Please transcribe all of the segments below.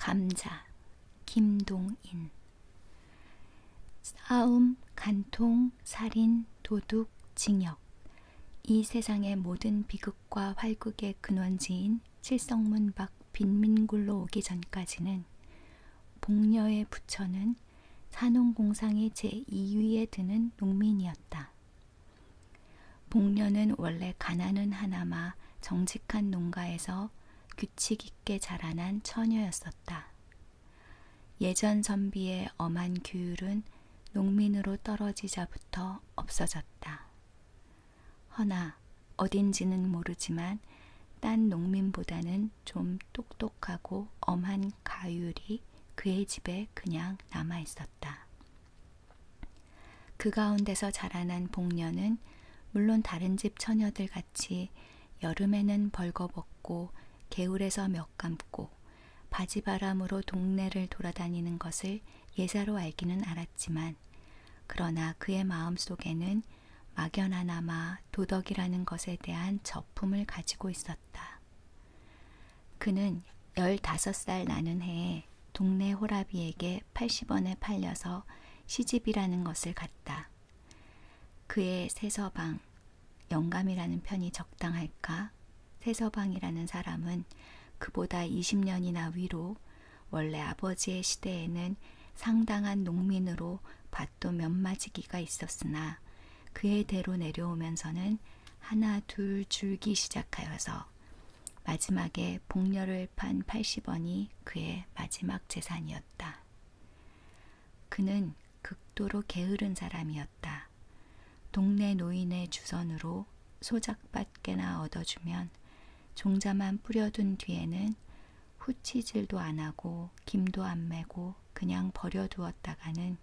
감자, 김동인. 싸움, 간통, 살인, 도둑, 징역. 이 세상의 모든 비극과 활극의 근원지인 칠성문 밖 빈민굴로 오기 전까지는 복녀의 부처는 산홍공상의 제2위에 드는 농민이었다. 복녀는 원래 가난은 하나마 정직한 농가에서 규칙 있게 자라난 처녀였었다. 예전 선비의 엄한 규율은 농민으로 떨어지자부터 없어졌다. 허나 어딘지는 모르지만 딴 농민보다는 좀 똑똑하고 엄한 가율이 그의 집에 그냥 남아있었다. 그 가운데서 자라난 복녀는 물론 다른 집 처녀들 같이 여름에는 벌거벗고 개울에서 몇 감고 바지바람으로 동네를 돌아다니는 것을 예사로 알기는 알았지만 그러나 그의 마음속에는 막연하나마 도덕이라는 것에 대한 저품을 가지고 있었다. 그는 15살 나는 해에 동네 호라비에게 80원에 팔려서 시집이라는 것을 갔다. 그의 새서방, 영감이라는 편이 적당할까? 새서방이라는 사람은 그보다 20년이나 위로 원래 아버지의 시대에는 상당한 농민으로 밭도 몇 마지기가 있었으나 그의 대로 내려오면서는 하나 둘 줄기 시작하여서 마지막에 복녀를 판 80원이 그의 마지막 재산이었다. 그는 극도로 게으른 사람이었다. 동네 노인의 주선으로 소작밭개나 얻어주면 종자만 뿌려둔 뒤에는 후치질도 안 하고 김도 안 매고 그냥 버려두었다가는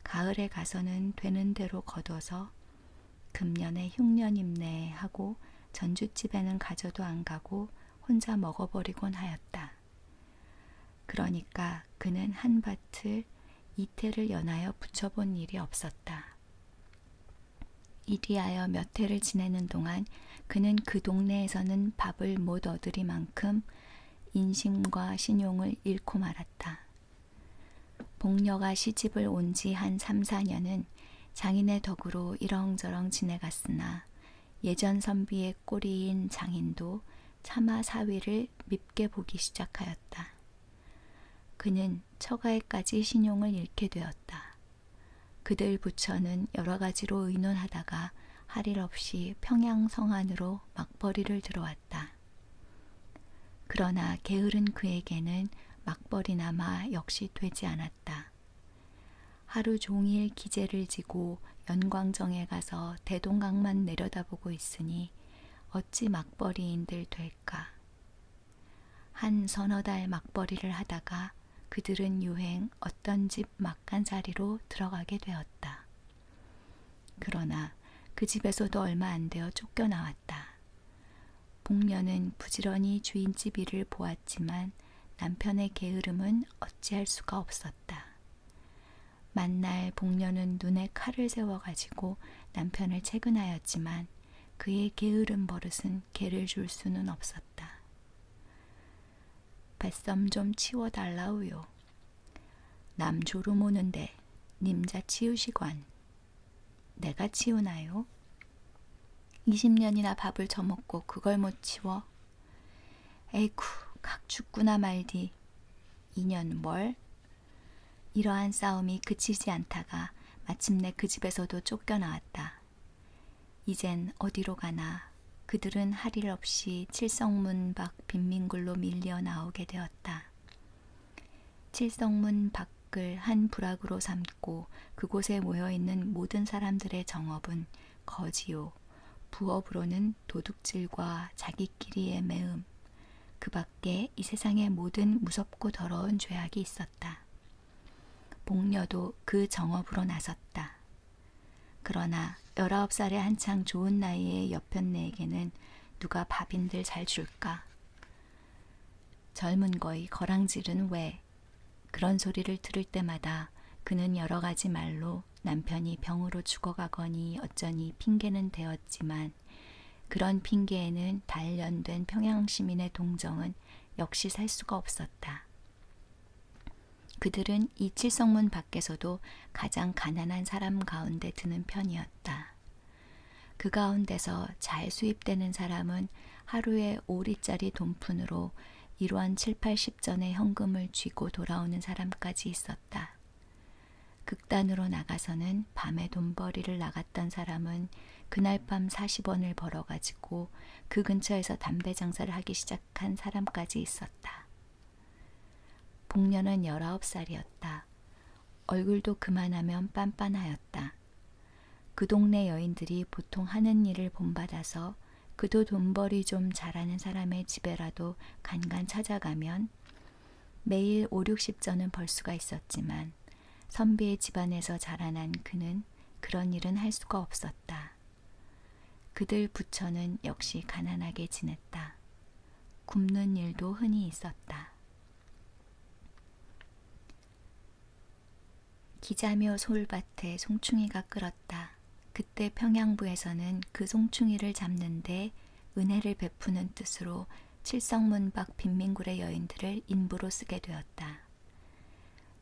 가을에 가서는 되는 대로 거둬서 금년에 흉년 입네 하고 전주집에는 가져도 안 가고 혼자 먹어버리곤 하였다. 그러니까 그는 한 밭을 이태를 연하여 붙여본 일이 없었다. 이리하여 몇 해를 지내는 동안 그는 그 동네에서는 밥을 못 얻으리만큼 인심과 신용을 잃고 말았다. 복녀가 시집을 온 지 한 3, 4년은 장인의 덕으로 이렁저렁 지내갔으나 예전 선비의 꼬리인 장인도 차마 사위를 밉게 보기 시작하였다. 그는 처가에까지 신용을 잃게 되었다. 그들 부처는 여러 가지로 의논하다가 할 일 없이 평양 성안으로 막벌이를 들어왔다. 그러나 게으른 그에게는 막벌이나마 역시 되지 않았다. 하루 종일 기재를 지고 연광정에 가서 대동강만 내려다보고 있으니 어찌 막벌이인들 될까. 한 서너 달 막벌이를 하다가 그들은 유행 어떤 집 막간살이로 들어가게 되었다. 그러나 그 집에서도 얼마 안 되어 쫓겨나왔다. 복녀는 부지런히 주인집 일을 보았지만 남편의 게으름은 어찌할 수가 없었다. 만날 복녀는 눈에 칼을 세워가지고 남편을 채근하였지만 그의 게으른 버릇은 개를 줄 수는 없었다. 뱃섬 좀 치워달라우요. 남 졸음 오는데 님자 치우시관. 내가 치우나요? 20년이나 밥을 저먹고 그걸 못 치워? 에이쿠, 각 죽구나 말디. 2년 뭘? 이러한 싸움이 그치지 않다가 마침내 그 집에서도 쫓겨나왔다. 이젠 어디로 가나 그들은 할 일 없이 칠성문 밖 빈민굴로 밀려 나오게 되었다. 칠성문 밖을 한 부락으로 삼고 그곳에 모여있는 모든 사람들의 정업은 거지요. 부업으로는 도둑질과 자기끼리의 매음, 그 밖에 이 세상에 모든 무섭고 더러운 죄악이 있었다. 복녀도 그 정업으로 나섰다. 그러나 19살에 한창 좋은 나이의 여편네에게는 누가 밥인들 잘 줄까? 젊은 거이 거랑질은 왜? 그런 소리를 들을 때마다 그는 여러 가지 말로 남편이 병으로 죽어가거니 어쩌니 핑계는 대었지만 그런 핑계에는 단련된 평양 시민의 동정은 역시 살 수가 없었다. 그들은 이 칠성문 밖에서도 가장 가난한 사람 가운데 드는 편이었다. 그 가운데서 잘 수입되는 사람은 하루에 5리짜리 돈푼으로 1원 7, 80전의 현금을 쥐고 돌아오는 사람까지 있었다. 극단으로 나가서는 밤에 돈벌이를 나갔던 사람은 그날 밤 40원을 벌어가지고 그 근처에서 담배 장사를 하기 시작한 사람까지 있었다. 복녀는 19살이었다. 얼굴도 그만하면 빤빤하였다. 그 동네 여인들이 보통 하는 일을 본받아서 그도 돈벌이 좀 잘하는 사람의 집에라도 간간 찾아가면 매일 5, 60전은 벌 수가 있었지만 선비의 집안에서 자라난 그는 그런 일은 할 수가 없었다. 그들 부처는 역시 가난하게 지냈다. 굶는 일도 흔히 있었다. 기자묘 솔밭에 송충이가 끓었다. 그때 평양부에서는 그 송충이를 잡는데 은혜를 베푸는 뜻으로 칠성문 밖 빈민굴의 여인들을 인부로 쓰게 되었다.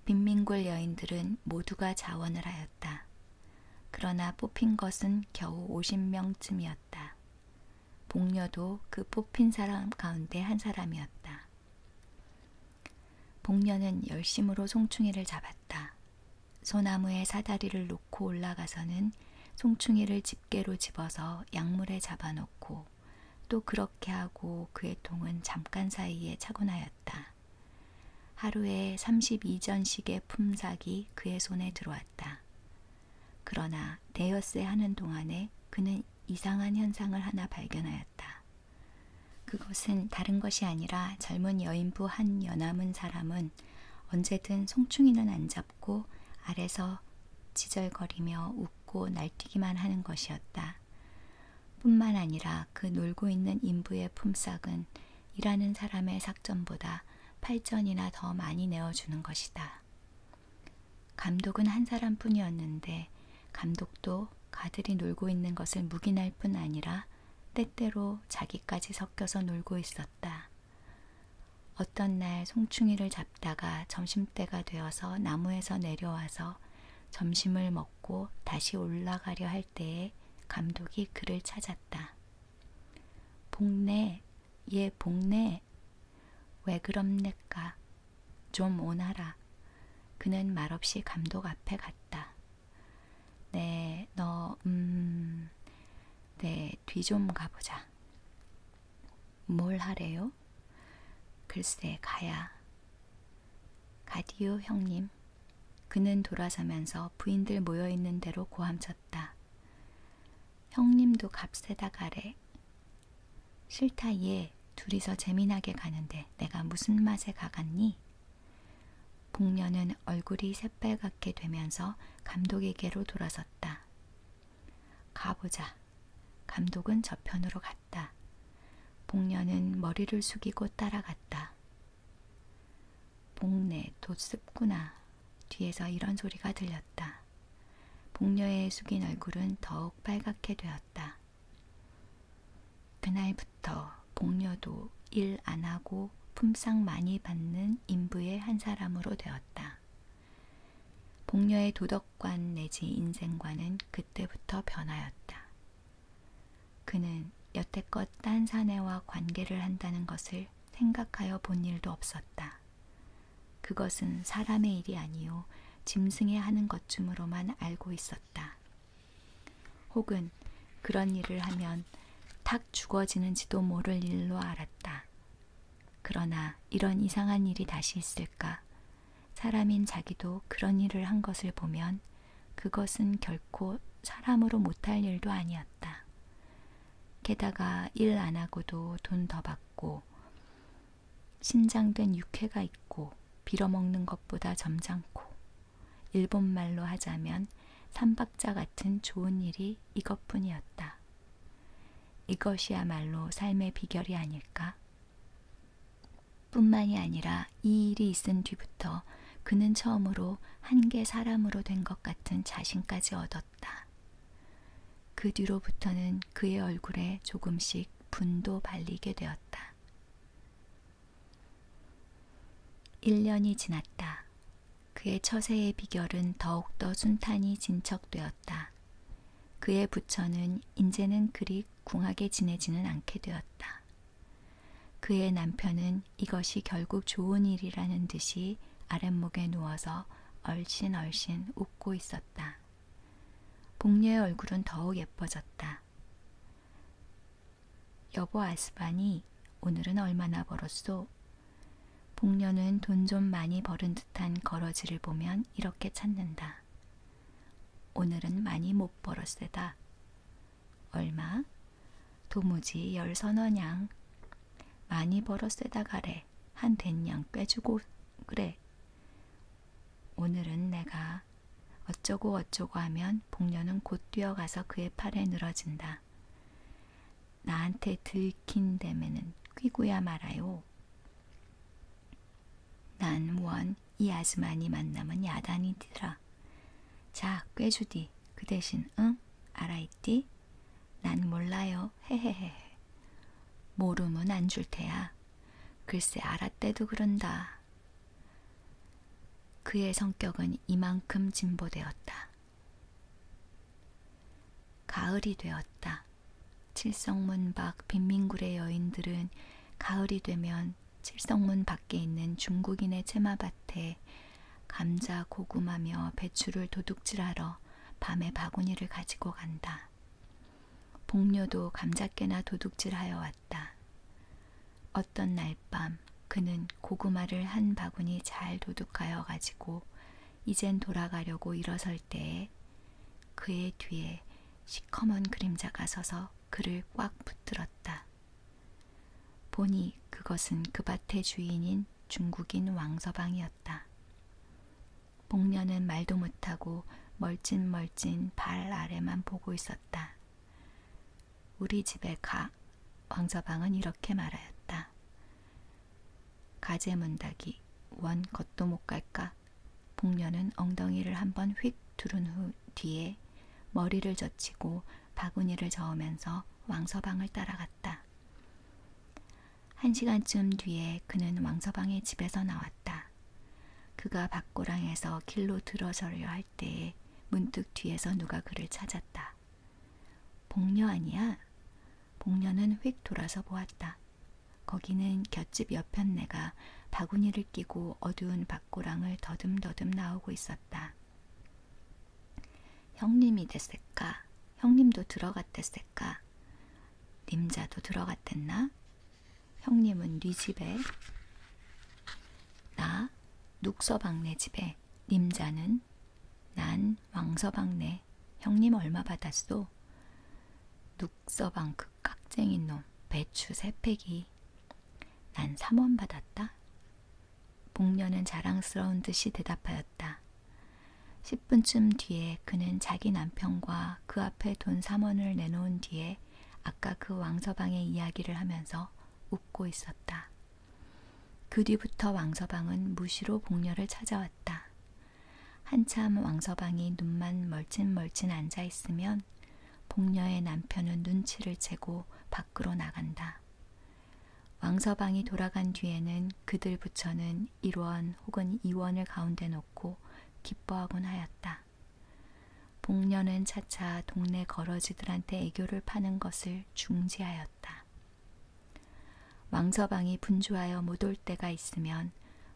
빈민굴 여인들은 모두가 자원을 하였다. 그러나 뽑힌 것은 겨우 50명쯤이었다. 복녀도 그 뽑힌 사람 가운데 한 사람이었다. 복녀는 열심으로 송충이를 잡았다. 소나무에 사다리를 놓고 올라가서는 송충이를 집게로 집어서 약물에 잡아놓고 또 그렇게 하고 그의 통은 잠깐 사이에 차곤 하였다. 하루에 32전씩의 품삯이 그의 손에 들어왔다. 그러나 대여세 하는 동안에 그는 이상한 현상을 하나 발견하였다. 그것은 다른 것이 아니라 젊은 여인부 한 여남은 사람은 언제든 송충이는 안 잡고 아래서 지절거리며 웃고 날뛰기만 하는 것이었다. 뿐만 아니라 그 놀고 있는 인부의 품삯은 일하는 사람의 삭전보다 8전이나 더 많이 내어주는 것이다. 감독은 한 사람뿐이었는데 감독도 가들이 놀고 있는 것을 묵인할 뿐 아니라 때때로 자기까지 섞여서 놀고 있었다. 어떤 날 송충이를 잡다가 점심때가 되어서 나무에서 내려와서 점심을 먹고 다시 올라가려 할 때에 감독이 그를 찾았다. 복내, 예 복내, 왜 그럽니까? 좀 오너라. 그는 말없이 감독 앞에 갔다. 네, 네, 뒤 좀 가보자. 뭘 하래요? 글쎄, 가야. 가디요, 형님. 그는 돌아서면서 부인들 모여있는 대로 고함쳤다. 형님도 값세다 가래. 싫다 얘. 둘이서 재미나게 가는데 내가 무슨 맛에 가갔니? 복녀는 얼굴이 새빨갛게 되면서 감독에게로 돌아섰다. 가보자. 감독은 저편으로 갔다. 복녀는 머리를 숙이고 따라갔다. 복내 도습구나. 뒤에서 이런 소리가 들렸다. 복녀의 숙인 얼굴은 더욱 빨갛게 되었다. 그날부터 복녀도 일 안 하고 품삯 많이 받는 인부의 한 사람으로 되었다. 복녀의 도덕관 내지 인생관은 그때부터 변하였다. 그는 여태껏 딴 사내와 관계를 한다는 것을 생각하여 본 일도 없었다. 그것은 사람의 일이 아니요 짐승이 하는 것쯤으로만 알고 있었다. 혹은 그런 일을 하면 탁 죽어지는지도 모를 일로 알았다. 그러나 이런 이상한 일이 다시 있을까? 사람인 자기도 그런 일을 한 것을 보면 그것은 결코 사람으로 못할 일도 아니었다. 게다가 일 안 하고도 돈 더 받고 신장된 육회가 있고 빌어먹는 것보다 점잖고 일본말로 하자면 삼박자 같은 좋은 일이 이것뿐이었다. 이것이야말로 삶의 비결이 아닐까? 뿐만이 아니라 이 일이 있은 뒤부터 그는 처음으로 한계 사람으로 된 것 같은 자신까지 얻었다. 그 뒤로부터는 그의 얼굴에 조금씩 분도 발리게 되었다. 1년이 지났다. 그의 처세의 비결은 더욱더 순탄히 진척되었다. 그의 부처는 인제는 그리 궁하게 지내지는 않게 되었다. 그의 남편은 이것이 결국 좋은 일이라는 듯이 아랫목에 누워서 얼씬얼씬 웃고 있었다. 복녀의 얼굴은 더욱 예뻐졌다. 여보 아스바니, 오늘은 얼마나 벌었소? 복녀는 돈 좀 많이 벌은 듯한 거러지를 보면 이렇게 찾는다. 오늘은 많이 못 벌었세다. 얼마? 도무지 10서너냥. 많이 벌었세다 가래. 한 된냥 꿰주고 그래. 오늘은 내가 어쩌고 어쩌고 하면 복녀는 곧 뛰어가서 그의 팔에 늘어진다. 나한테 들킨 데면은 뀌고야 말아요. 난 원 이 아즈마니 만나면 야단이더라. 자, 꿰주디. 그 대신 응? 알아있디? 난 몰라요. 헤헤헤. 모르면 안 줄 테야. 글쎄 알았대도 그런다. 그의 성격은 이만큼 진보되었다. 가을이 되었다. 칠성문 밖 빈민굴의 여인들은 가을이 되면 칠성문 밖에 있는 중국인의 채마밭에 감자, 고구마며 배추를 도둑질하러 밤에 바구니를 가지고 간다. 복녀도 감자깨나 도둑질하여 왔다. 어떤 날 밤 그는 고구마를 한 바구니 잘 도둑하여 가지고 이젠 돌아가려고 일어설 때에 그의 뒤에 시커먼 그림자가 서서 그를 꽉 붙들었다. 보니 그것은 그 밭의 주인인 중국인 왕서방이었다. 복녀는 말도 못하고 멀찐멀찐 발 아래만 보고 있었다. 우리 집에 가. 왕서방은 이렇게 말하였다. 가재문닭이 원 겉도 못 갈까? 복녀는 엉덩이를 한번 휙 두른 후 뒤에 머리를 젖히고 바구니를 저으면서 왕서방을 따라갔다. 1시간쯤 뒤에 그는 왕서방의 집에서 나왔다. 그가 밭고랑에서 길로 들어서려 할 때에 문득 뒤에서 누가 그를 찾았다. 복녀 아니야? 복녀는 휙 돌아서 보았다. 거기는 곁집 여편네가 바구니를 끼고 어두운 밭고랑을 더듬더듬 나오고 있었다. 형님이 됐을까? 형님도 들어갔댔을까? 님자도 들어갔댔나? 형님은 네 집에? 나 눅서방네 집에. 님자는? 난 왕서방네. 형님 얼마 받았소? 눅서방 그 깍쟁이 놈 배추 3팩이. 난 3원 받았다. 복녀는 자랑스러운 듯이 대답하였다. 10분쯤 뒤에 그는 자기 남편과 그 앞에 돈 3원을 내놓은 뒤에 아까 그 왕서방의 이야기를 하면서 웃고 있었다. 그 뒤부터 왕서방은 무시로 복녀를 찾아왔다. 한참 왕서방이 눈만 멀찐멀찐 앉아있으면 복녀의 남편은 눈치를 채고 밖으로 나간다. 왕서방이 돌아간 뒤에는 그들 부처는 1원 혹은 2원을 가운데 놓고 기뻐하곤 하였다. 복녀는 차차 동네 거러지들한테 애교를 파는 것을 중지하였다. 왕서방이 분주하여 못 올 때가 있으면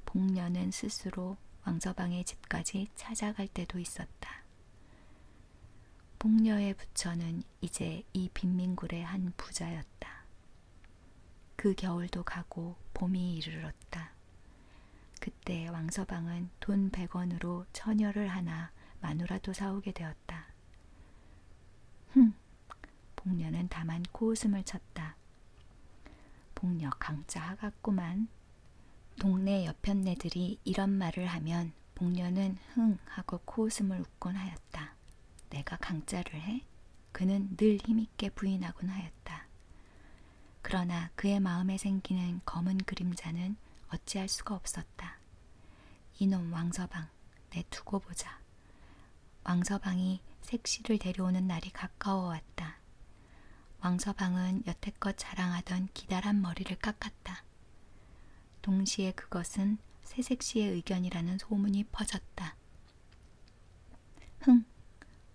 복녀는 스스로 왕서방의 집까지 찾아갈 때도 있었다. 복녀의 부처는 이제 이 빈민굴의 한 부자였다. 그 겨울도 가고 봄이 이르렀다. 그때 왕서방은 돈 100원으로 처녀를 하나 마누라도 사오게 되었다. 복녀는 다만 코웃음을 쳤다. 복녀 강짜 같구만. 동네 여편네들이 이런 말을 하면 복녀는 흥 하고 코웃음을 웃곤 하였다. 내가 강짜를 해? 그는 늘 힘있게 부인하곤 하였다. 그러나 그의 마음에 생기는 검은 그림자는 어찌할 수가 없었다. 이놈 왕서방, 내 두고 보자. 왕서방이 색시를 데려오는 날이 가까워 왔다. 왕서방은 여태껏 자랑하던 기다란 머리를 깎았다. 동시에 그것은 새색시의 의견이라는 소문이 퍼졌다. 흥!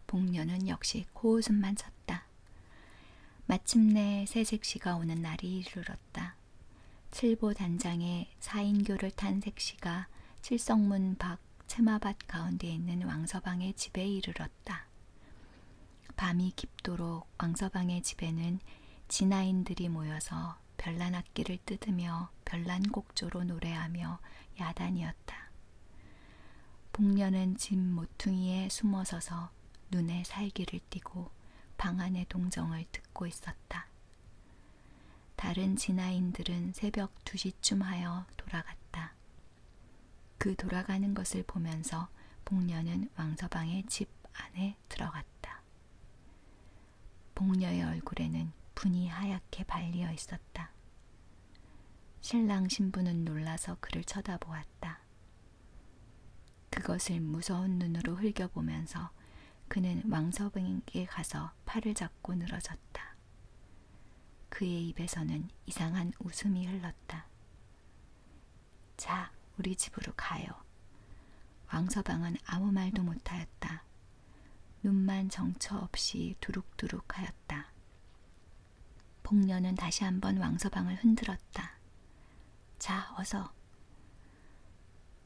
복녀는 역시 코웃음만 쳤다. 마침내 새색시가 오는 날이 이르렀다. 칠보 단장의 4인교를 탄 색시가 칠성문 밖 채마밭 가운데 있는 왕서방의 집에 이르렀다. 밤이 깊도록 왕서방의 집에는 진아인들이 모여서 별난악기를 뜯으며 별난곡조로 노래하며 야단이었다. 복녀는 집 모퉁이에 숨어서서 눈에 살기를 띠고 방 안의 동정을 듣고 있었다. 다른 진아인들은 새벽 2시쯤 하여 돌아갔다. 그 돌아가는 것을 보면서 복녀는 왕서방의 집 안에 들어갔다. 복녀의 얼굴에는 분이 하얗게 발리어 있었다. 신랑 신부는 놀라서 그를 쳐다보았다. 그것을 무서운 눈으로 흘겨보면서 그는 왕서방에게 가서 팔을 잡고 늘어졌다. 그의 입에서는 이상한 웃음이 흘렀다. 자, 우리 집으로 가요. 왕서방은 아무 말도 못하였다. 눈만 정처 없이 두룩두룩하였다. 복녀는 다시 한번 왕서방을 흔들었다. 자, 어서.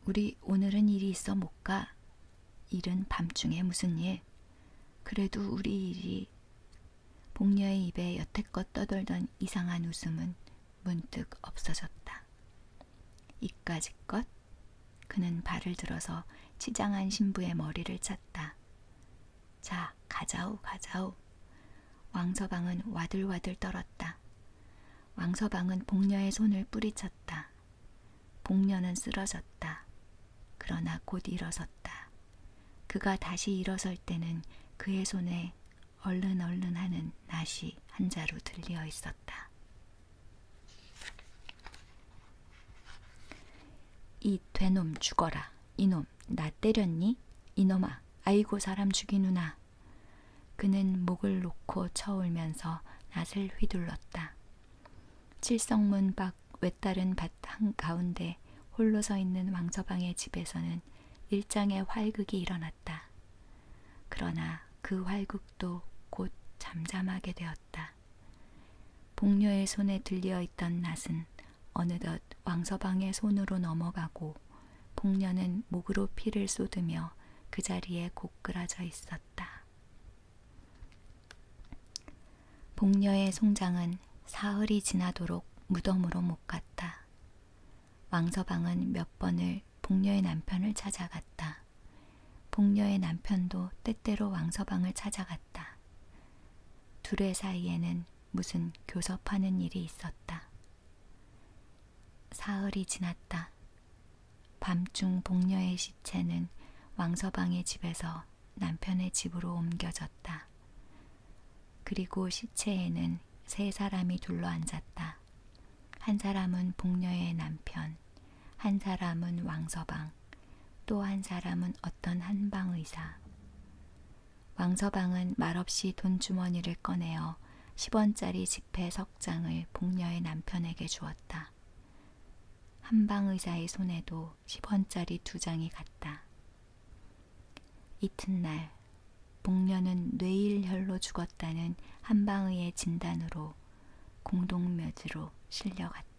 우리 오늘은 일이 있어 못 가. 일은 밤중에 무슨 일. 그래도 우리 일이. 복녀의 입에 여태껏 떠돌던 이상한 웃음은 문득 없어졌다. 이까짓 것? 그는 발을 들어서 치장한 신부의 머리를 찼다. 자, 가자오, 가자오. 왕서방은 와들와들 떨었다. 왕서방은 복녀의 손을 뿌리쳤다. 복녀는 쓰러졌다. 그러나 곧 일어섰다. 그가 다시 일어설 때는 그의 손에 얼른 하는 낫이 한 자루 들려 있었다. 이 되놈 죽어라. 이놈 나 때렸니? 이놈아 아이고 사람 죽이누나. 그는 목을 놓고 쳐울면서 낫을 휘둘렀다. 칠성문 밖 외따른 밭 한가운데 홀로 서 있는 왕서방의 집에서는 일장의 활극이 일어났다. 그러나 그 활극도 곧 잠잠하게 되었다. 복녀의 손에 들려있던 낫은 어느덧 왕서방의 손으로 넘어가고 복녀는 목으로 피를 쏟으며 그 자리에 고꾸라져 있었다. 복녀의 송장은 사흘이 지나도록 무덤으로 못 갔다. 왕서방은 몇 번을 복녀의 남편을 찾아갔다. 복녀의 남편도 때때로 왕서방을 찾아갔다. 둘의 사이에는 무슨 교섭하는 일이 있었다. 사흘이 지났다. 밤중 복녀의 시체는 왕서방의 집에서 남편의 집으로 옮겨졌다. 그리고 시체에는 3사람이 둘러앉았다. 한 사람은 복녀의 남편, 한 사람은 왕서방, 또 한 사람은 어떤 한방의사. 왕서방은 말없이 돈주머니를 꺼내어 10원짜리 지폐 석장을 복녀의 남편에게 주었다. 한방의사의 손에도 10원짜리 2장이 갔다. 이튿날 복녀는 뇌일혈로 죽었다는 한방의의 진단으로 공동묘지로 실려갔다.